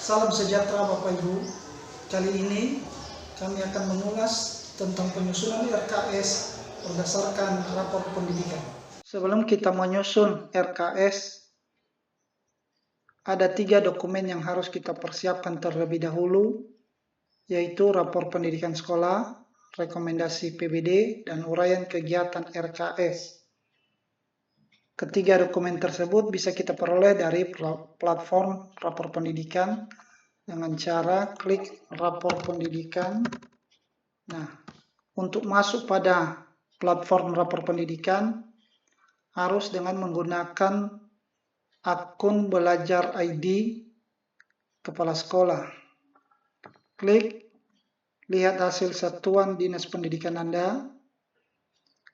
Salam sejahtera Bapak Ibu. Kali ini kami akan mengulas tentang penyusunan RKS berdasarkan rapor pendidikan. Sebelum kita menyusun RKS, ada 3 dokumen yang harus kita persiapkan terlebih dahulu, yaitu rapor pendidikan sekolah, rekomendasi PBD, dan uraian kegiatan RKS. Ketiga dokumen tersebut bisa kita peroleh dari platform rapor pendidikan dengan cara klik rapor pendidikan. Nah, untuk masuk pada platform rapor pendidikan harus dengan menggunakan akun belajar ID kepala sekolah. Klik, lihat hasil satuan dinas pendidikan Anda.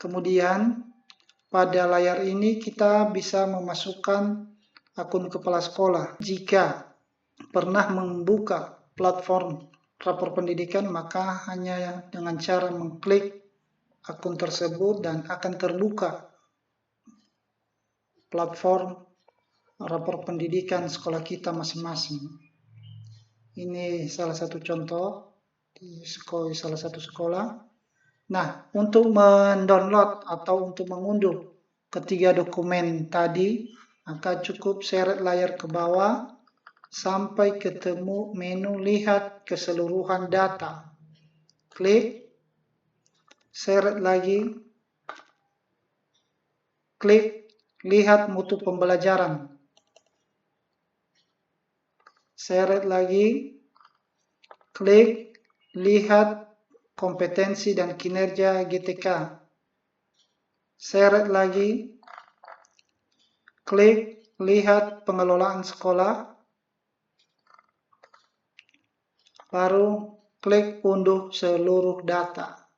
Kemudian pada layar ini kita bisa memasukkan akun kepala sekolah. Jika pernah membuka platform rapor pendidikan, maka hanya dengan cara mengklik akun tersebut dan akan terbuka platform rapor pendidikan sekolah kita masing-masing. Ini salah satu contoh di salah satu sekolah. Nah, untuk mendownload atau untuk mengunduh ketiga dokumen tadi, maka cukup seret layar ke bawah sampai ketemu menu lihat keseluruhan data. Klik, seret lagi, klik lihat mutu pembelajaran. Seret lagi, klik lihat kompetensi dan kinerja GTK. Seret lagi, klik lihat pengelolaan sekolah. Baru klik unduh seluruh data.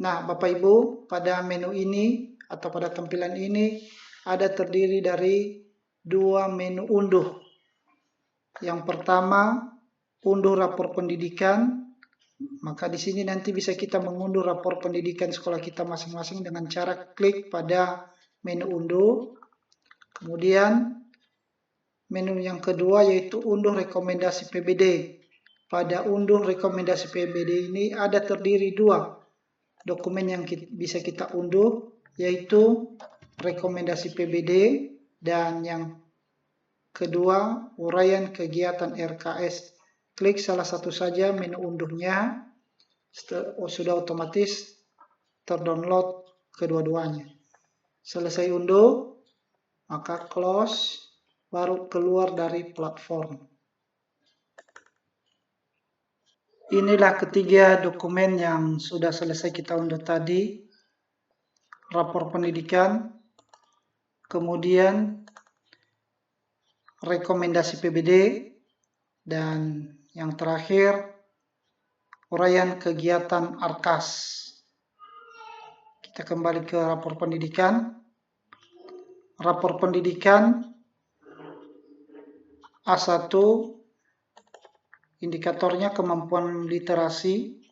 Nah, Bapak Ibu, pada menu ini atau pada tampilan ini ada terdiri dari 2 menu unduh. Yang pertama, unduh rapor pendidikan. Maka di sini nanti bisa kita mengunduh rapor pendidikan sekolah kita masing-masing dengan cara klik pada menu unduh. Kemudian menu yang kedua yaitu unduh rekomendasi PBD. Pada unduh rekomendasi PBD ini ada terdiri 2 dokumen yang bisa kita unduh, yaitu rekomendasi PBD dan yang kedua uraian kegiatan RKS. Klik salah satu saja menu unduhnya, sudah otomatis terdownload kedua-duanya. Selesai unduh, maka close, baru keluar dari platform. Inilah ketiga dokumen yang sudah selesai kita unduh tadi. Rapor pendidikan, kemudian rekomendasi PBD, dan yang terakhir uraian kegiatan RKAS. Kita kembali ke rapor pendidikan. Rapor pendidikan A1, indikatornya kemampuan literasi.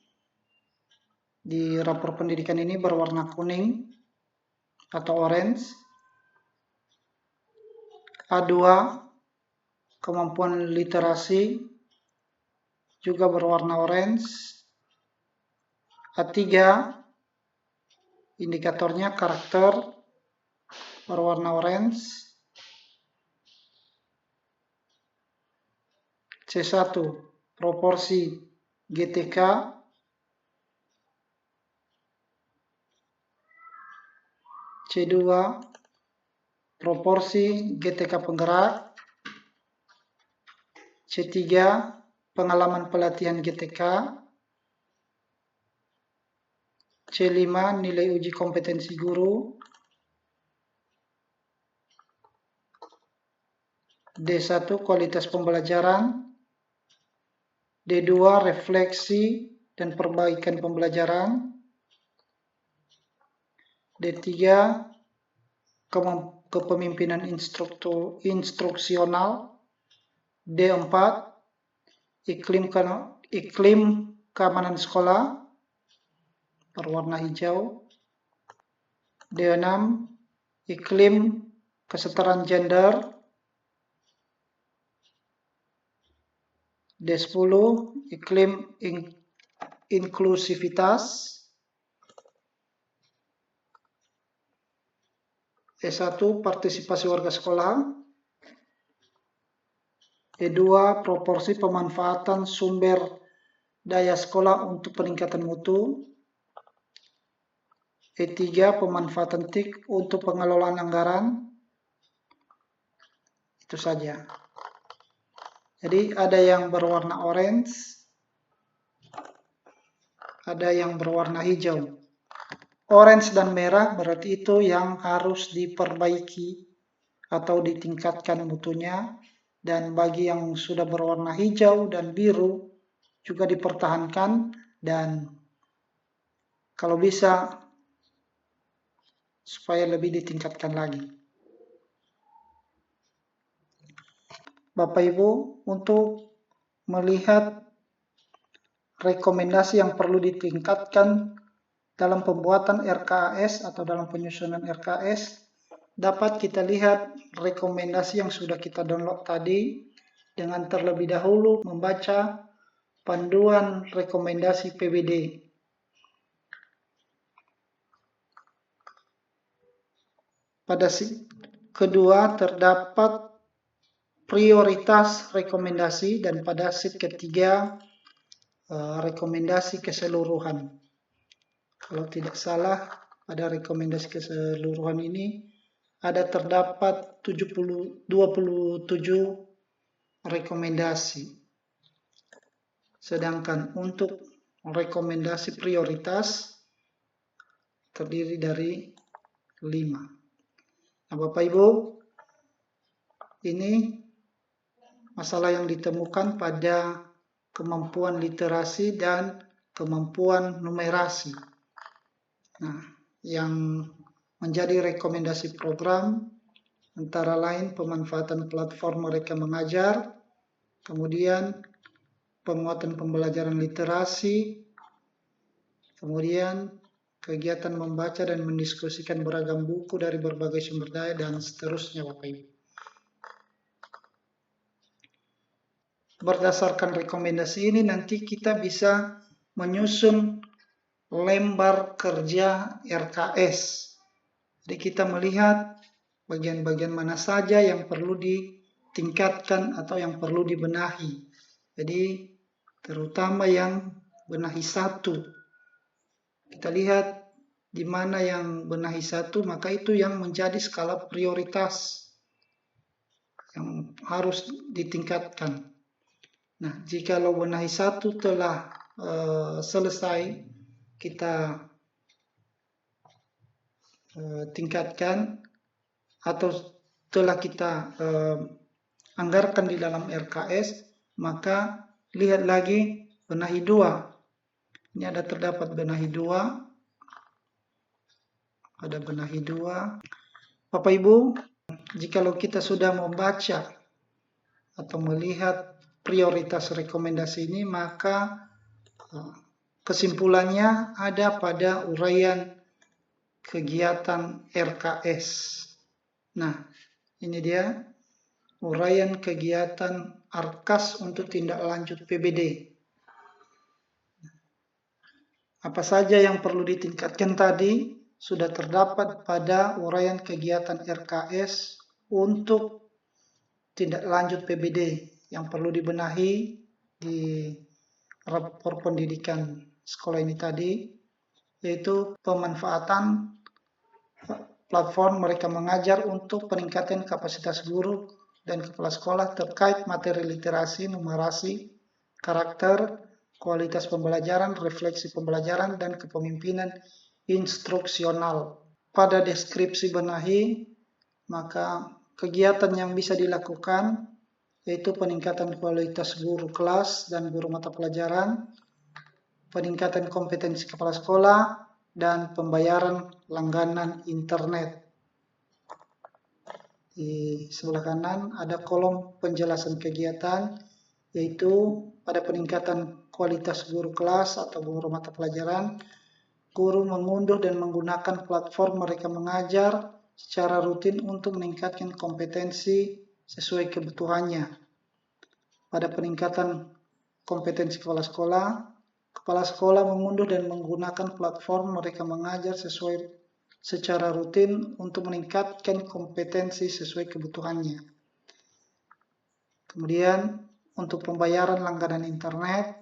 Di rapor pendidikan ini berwarna kuning atau orange. A2, kemampuan literasi juga berwarna orange. A3, indikatornya karakter berwarna orange. C1, proporsi GTK. C2, proporsi GTK penggerak. C3, pengalaman pelatihan GTK. C5, nilai uji kompetensi guru. D1, kualitas pembelajaran. D2, refleksi dan perbaikan pembelajaran. D3, kepemimpinan instruksional. D4, iklim keamanan sekolah berwarna hijau. D6, iklim kesetaraan gender. D10 iklim inklusivitas. E1 partisipasi warga sekolah. E2 proporsi pemanfaatan sumber daya sekolah untuk peningkatan mutu. E3 pemanfaatan TIK untuk pengelolaan anggaran. Itu saja. Jadi ada yang berwarna orange, ada yang berwarna hijau. Orange dan merah berarti itu yang harus diperbaiki atau ditingkatkan mutunya. Dan bagi yang sudah berwarna hijau dan biru juga dipertahankan dan kalau bisa supaya lebih ditingkatkan lagi. Bapak Ibu, untuk melihat rekomendasi yang perlu ditingkatkan dalam pembuatan RKS atau dalam penyusunan RKS, dapat kita lihat rekomendasi yang sudah kita download tadi dengan terlebih dahulu membaca panduan rekomendasi PBD. Pada kedua terdapat prioritas rekomendasi dan pada sheet ketiga rekomendasi keseluruhan. Kalau tidak salah pada rekomendasi keseluruhan ini terdapat 27 rekomendasi. Sedangkan untuk rekomendasi prioritas terdiri dari 5. Nah, Bapak Ibu, ini masalah yang ditemukan pada kemampuan literasi dan kemampuan numerasi. Nah, yang menjadi rekomendasi program antara lain pemanfaatan platform mereka mengajar, kemudian penguatan pembelajaran literasi, kemudian kegiatan membaca dan mendiskusikan beragam buku dari berbagai sumber daya, dan seterusnya Bapak Ibu. Berdasarkan rekomendasi ini nanti kita bisa menyusun lembar kerja RKS. Jadi kita melihat bagian-bagian mana saja yang perlu ditingkatkan atau yang perlu dibenahi. Jadi terutama yang benahi 1. Kita lihat di mana yang benahi 1, maka itu yang menjadi skala prioritas yang harus ditingkatkan. Nah, jikalau benahi 1 telah selesai, kita tingkatkan atau telah kita anggarkan di dalam RKS, maka lihat lagi benahi 2. Ini terdapat benahi 2. Ada benahi 2. Bapak Ibu, jikalau kita sudah membaca atau melihat prioritas rekomendasi ini, maka kesimpulannya ada pada uraian kegiatan RKS. Nah, ini dia uraian kegiatan RKAS untuk tindak lanjut PBD. Apa saja yang perlu ditingkatkan tadi sudah terdapat pada uraian kegiatan RKS untuk tindak lanjut PBD yang perlu dibenahi di rapor pendidikan sekolah ini tadi, yaitu pemanfaatan platform mereka mengajar untuk peningkatan kapasitas guru dan kepala sekolah terkait materi literasi, numerasi, karakter, kualitas pembelajaran, refleksi pembelajaran, dan kepemimpinan instruksional. Pada deskripsi benahi, maka kegiatan yang bisa dilakukan yaitu peningkatan kualitas guru kelas dan guru mata pelajaran, peningkatan kompetensi kepala sekolah, dan pembayaran langganan internet. Di sebelah kanan ada kolom penjelasan kegiatan, yaitu pada peningkatan kualitas guru kelas atau guru mata pelajaran, guru mengunduh dan menggunakan platform mereka mengajar secara rutin untuk meningkatkan kompetensi sesuai kebutuhannya. Pada peningkatan kompetensi kepala sekolah. Kepala sekolah mengunduh dan menggunakan platform mereka mengajar secara rutin untuk meningkatkan kompetensi sesuai kebutuhannya. Kemudian untuk pembayaran langganan internet,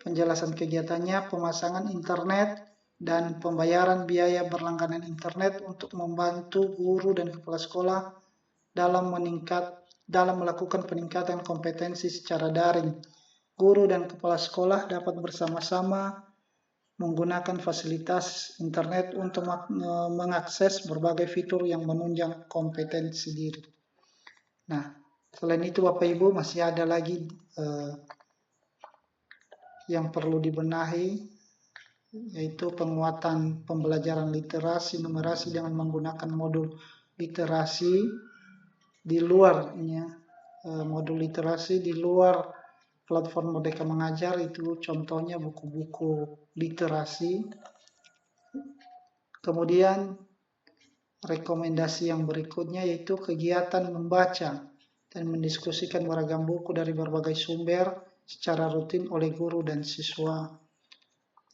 penjelasan kegiatannya, pemasangan internet, dan pembayaran biaya berlangganan internet untuk membantu guru dan kepala sekolah dalam melakukan peningkatan kompetensi secara daring. Guru dan kepala sekolah dapat bersama-sama menggunakan fasilitas internet untuk mengakses berbagai fitur yang menunjang kompetensi diri. Nah, selain itu Bapak Ibu masih ada lagi yang perlu dibenahi, yaitu penguatan pembelajaran literasi numerasi dengan menggunakan modul literasi di luar modul literasi di luar platform Merdeka Mengajar. Itu contohnya buku-buku literasi. Kemudian rekomendasi yang berikutnya yaitu kegiatan membaca dan mendiskusikan beragam buku dari berbagai sumber secara rutin oleh guru dan siswa.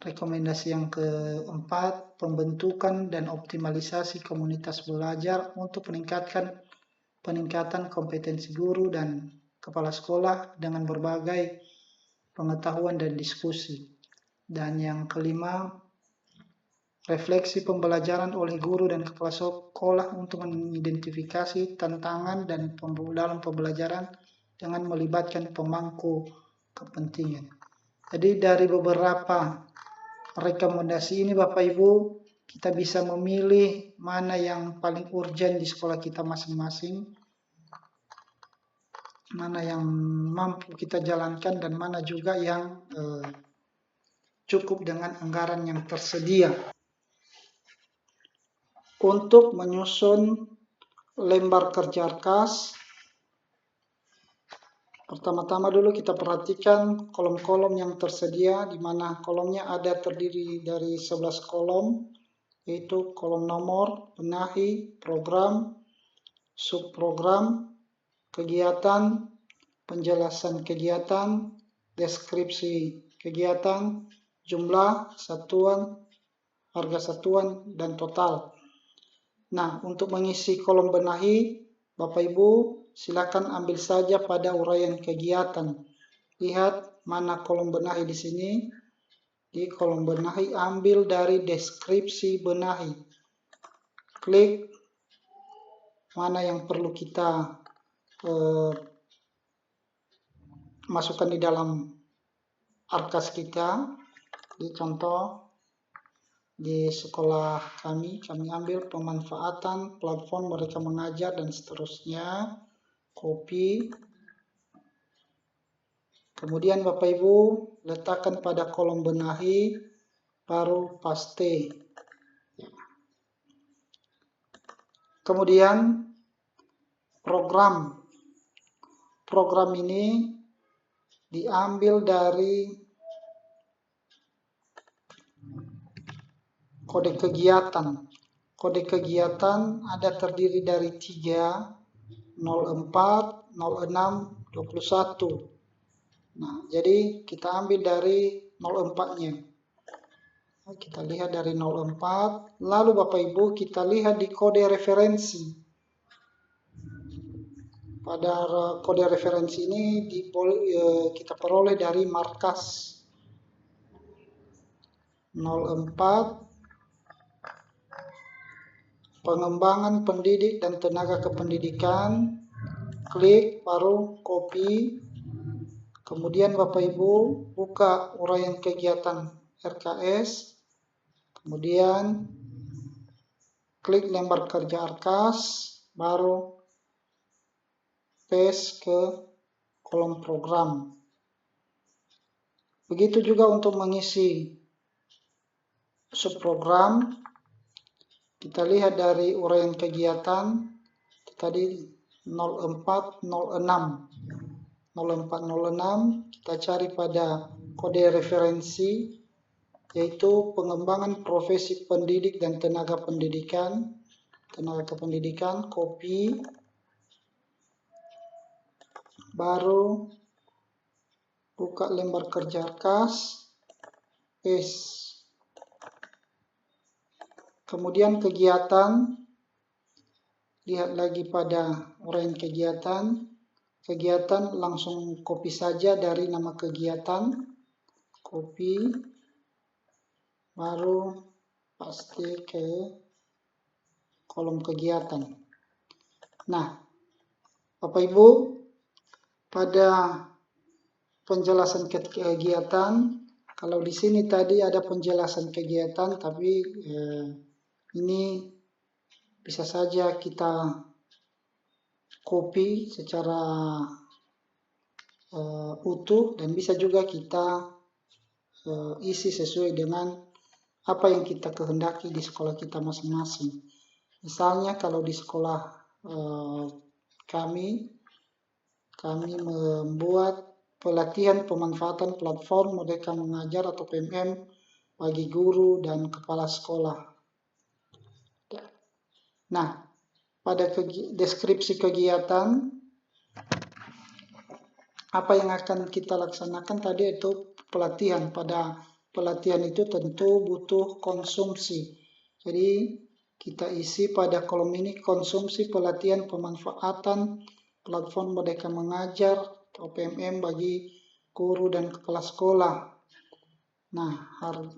Rekomendasi yang keempat, pembentukan dan optimalisasi komunitas belajar untuk peningkatan kompetensi guru dan kepala sekolah dengan berbagai pengetahuan dan diskusi. Dan yang kelima, refleksi pembelajaran oleh guru dan kepala sekolah untuk mengidentifikasi tantangan dan dalam pembelajaran dengan melibatkan pemangku kepentingan. Jadi dari beberapa rekomendasi ini Bapak Ibu, kita bisa memilih mana yang paling urgent di sekolah kita masing-masing, mana yang mampu kita jalankan, dan mana juga yang cukup dengan anggaran yang tersedia. Untuk menyusun lembar kerja RKAS, pertama-tama dulu kita perhatikan kolom-kolom yang tersedia, di mana kolomnya ada terdiri dari 11 kolom, yaitu kolom nomor, benahi, program, subprogram, kegiatan, penjelasan kegiatan, deskripsi kegiatan, jumlah, satuan, harga satuan, dan total. Nah, untuk mengisi kolom benahi, Bapak Ibu silakan ambil saja pada uraian kegiatan. Lihat mana kolom benahi di sini. Di kolom benahi ambil dari deskripsi benahi. Klik mana yang perlu kita masukkan di dalam RKAS kita. Di contoh di sekolah kami ambil pemanfaatan platform Merdeka Mengajar dan seterusnya. Copy. Kemudian Bapak Ibu letakkan pada kolom benahi, baru paste. Kemudian program. Program ini diambil dari kode kegiatan. Kode kegiatan ada terdiri dari 3, 04, 06, 21. Nah, jadi kita ambil dari 04-nya. Nah, kita lihat dari 04, lalu Bapak Ibu kita lihat di kode referensi. Pada kode referensi ini kita peroleh dari markas 04, pengembangan pendidik dan tenaga kependidikan. Klik, baru copy. Kemudian Bapak Ibu buka uraian kegiatan RKS. Kemudian klik lembar kerja RKAS, baru paste ke kolom program. Begitu juga untuk mengisi subprogram. Kita lihat dari uraian kegiatan tadi 0406. 0406 kita cari pada kode referensi, yaitu pengembangan profesi pendidik dan tenaga pendidikan. Tenaga kependidikan, copy. Baru buka lembar kerja Arkas, paste. Kemudian kegiatan, lihat lagi pada uraian kegiatan. Kegiatan langsung copy saja dari nama kegiatan, copy, baru paste ke kolom kegiatan. Nah, Bapak Ibu, pada penjelasan kegiatan, kalau di sini tadi ada penjelasan kegiatan, tapi ini bisa saja kita copy secara utuh dan bisa juga kita isi sesuai dengan apa yang kita kehendaki di sekolah kita masing-masing. Misalnya kalau di sekolah kami membuat pelatihan pemanfaatan platform Merdeka Mengajar atau PMM bagi guru dan kepala sekolah. Nah, pada deskripsi kegiatan, apa yang akan kita laksanakan tadi itu pelatihan. Pada pelatihan itu tentu butuh konsumsi. Jadi kita isi pada kolom ini konsumsi pelatihan pemanfaatan platform Merdeka Mengajar atau PMM bagi guru dan kepala sekolah. Nah,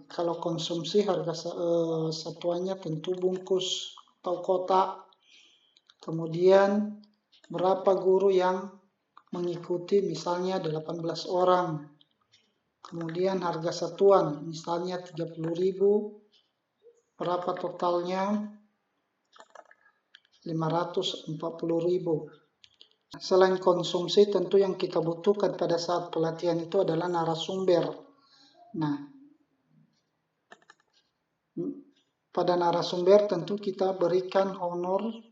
kalau konsumsi harga satuannya tentu bungkus atau kotak. Kemudian berapa guru yang mengikuti, misalnya 18 orang. Kemudian harga satuan, misalnya 30.000, berapa totalnya? 540.000. Selain konsumsi, tentu yang kita butuhkan pada saat pelatihan itu adalah narasumber. Nah, pada narasumber tentu kita berikan honor.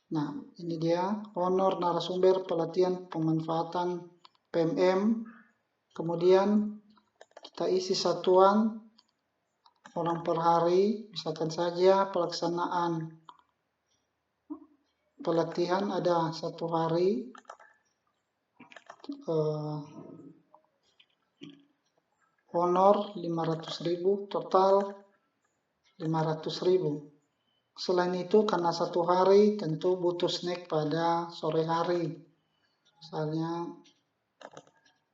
Nah, ini dia honor narasumber pelatihan pemanfaatan PMM. Kemudian kita isi satuan orang per hari, misalkan saja pelaksanaan pelatihan ada 1 hari, honor 500.000, total 500.000. Selain itu, karena 1 hari tentu butuh snack pada sore hari. Misalnya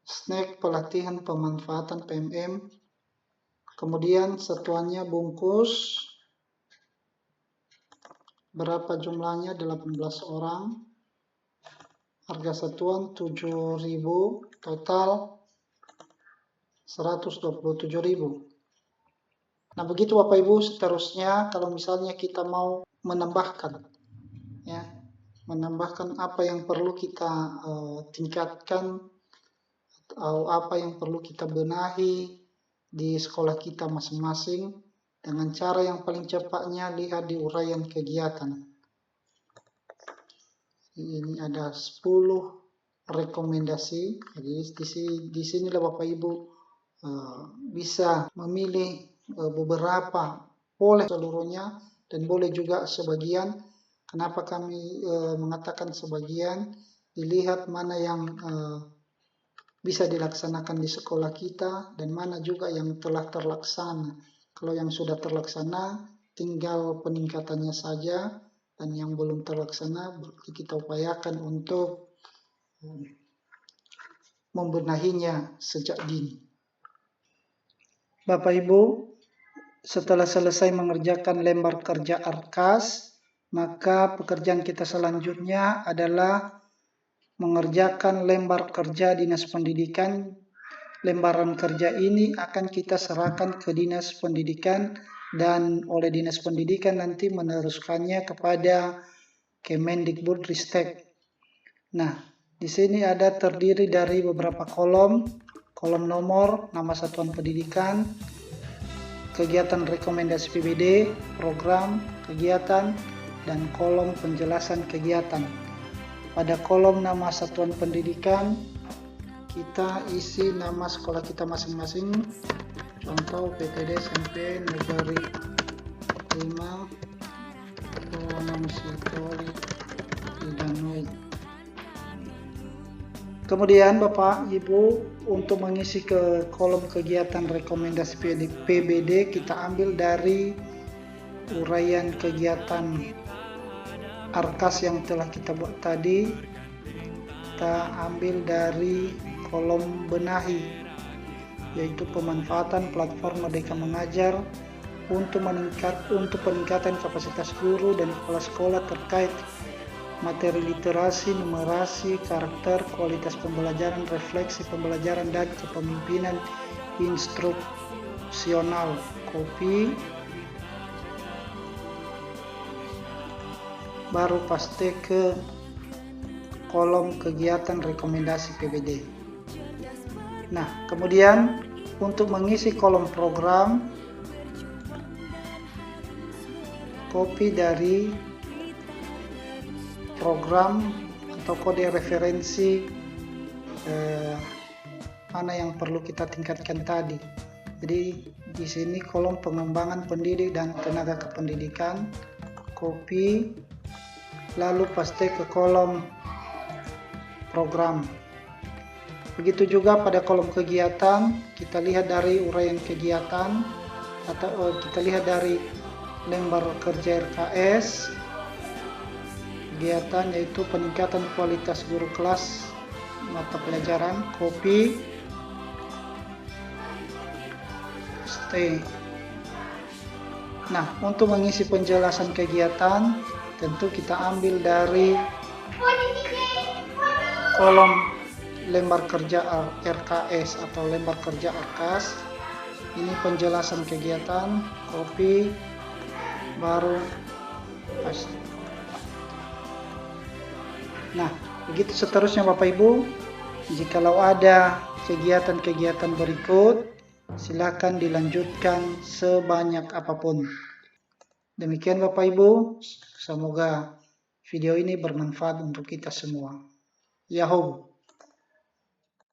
snack pelatihan pemanfaatan PMM. Kemudian satuannya bungkus. Berapa jumlahnya? 18 orang. Harga satuan 7.000, total 127.000. Nah, begitu Bapak Ibu. Seterusnya kalau misalnya kita mau menambahkan, ya, menambahkan apa yang perlu kita tingkatkan atau apa yang perlu kita benahi di sekolah kita masing-masing, dengan cara yang paling cepatnya lihat di uraian kegiatan. Ini ada 10 rekomendasi. Jadi di sinilah Bapak Ibu bisa memilih beberapa, boleh seluruhnya dan boleh juga sebagian. Kenapa kami mengatakan sebagian? Dilihat mana yang bisa dilaksanakan di sekolah kita dan mana juga yang telah terlaksana. Kalau yang sudah terlaksana tinggal peningkatannya saja, dan yang belum terlaksana berarti kita upayakan untuk membenahinya sejak dini. Bapak Ibu, setelah selesai mengerjakan lembar kerja Arkas, maka pekerjaan kita selanjutnya adalah mengerjakan lembar kerja Dinas Pendidikan. Lembaran kerja ini akan kita serahkan ke Dinas Pendidikan dan oleh Dinas Pendidikan nanti meneruskannya kepada Kemendikbudristek. Nah, di sini ada terdiri dari beberapa kolom. Kolom nomor, nama satuan pendidikan, kegiatan rekomendasi PBD, program, kegiatan, dan kolom penjelasan kegiatan. Pada kolom nama satuan pendidikan, kita isi nama sekolah kita masing-masing. Contoh PTD SMP Negeri 5 Gonong Sitori Idanui. Kemudian Bapak Ibu, untuk mengisi ke kolom kegiatan rekomendasi PBD, kita ambil dari uraian kegiatan ARKAS yang telah kita buat tadi. Kita ambil dari kolom benahi, yaitu pemanfaatan platform Merdeka Mengajar untuk peningkatan kapasitas guru dan kepala sekolah terkait materi literasi, numerasi, karakter, kualitas pembelajaran, refleksi pembelajaran, dan kepemimpinan instruksional. Copy, baru paste ke kolom kegiatan rekomendasi PBD. Nah, kemudian untuk mengisi kolom program, copy dari program atau kode referensi mana yang perlu kita tingkatkan tadi. Jadi di sini kolom pengembangan pendidik dan tenaga kependidikan, copy, lalu paste ke kolom program. Begitu juga pada kolom kegiatan, kita lihat dari uraian kegiatan atau kita lihat dari lembar kerja RKS. Kegiatan yaitu peningkatan kualitas guru kelas mata pelajaran, copy, paste. Nah, untuk mengisi penjelasan kegiatan, tentu kita ambil dari kolom lembar kerja RKS atau lembar kerja ARKAS. Ini penjelasan kegiatan, copy, baru paste. Nah, begitu seterusnya Bapak Ibu. Jikalau ada kegiatan-kegiatan berikut, silakan dilanjutkan sebanyak apapun. Demikian Bapak Ibu, semoga video ini bermanfaat untuk kita semua. Yahoo!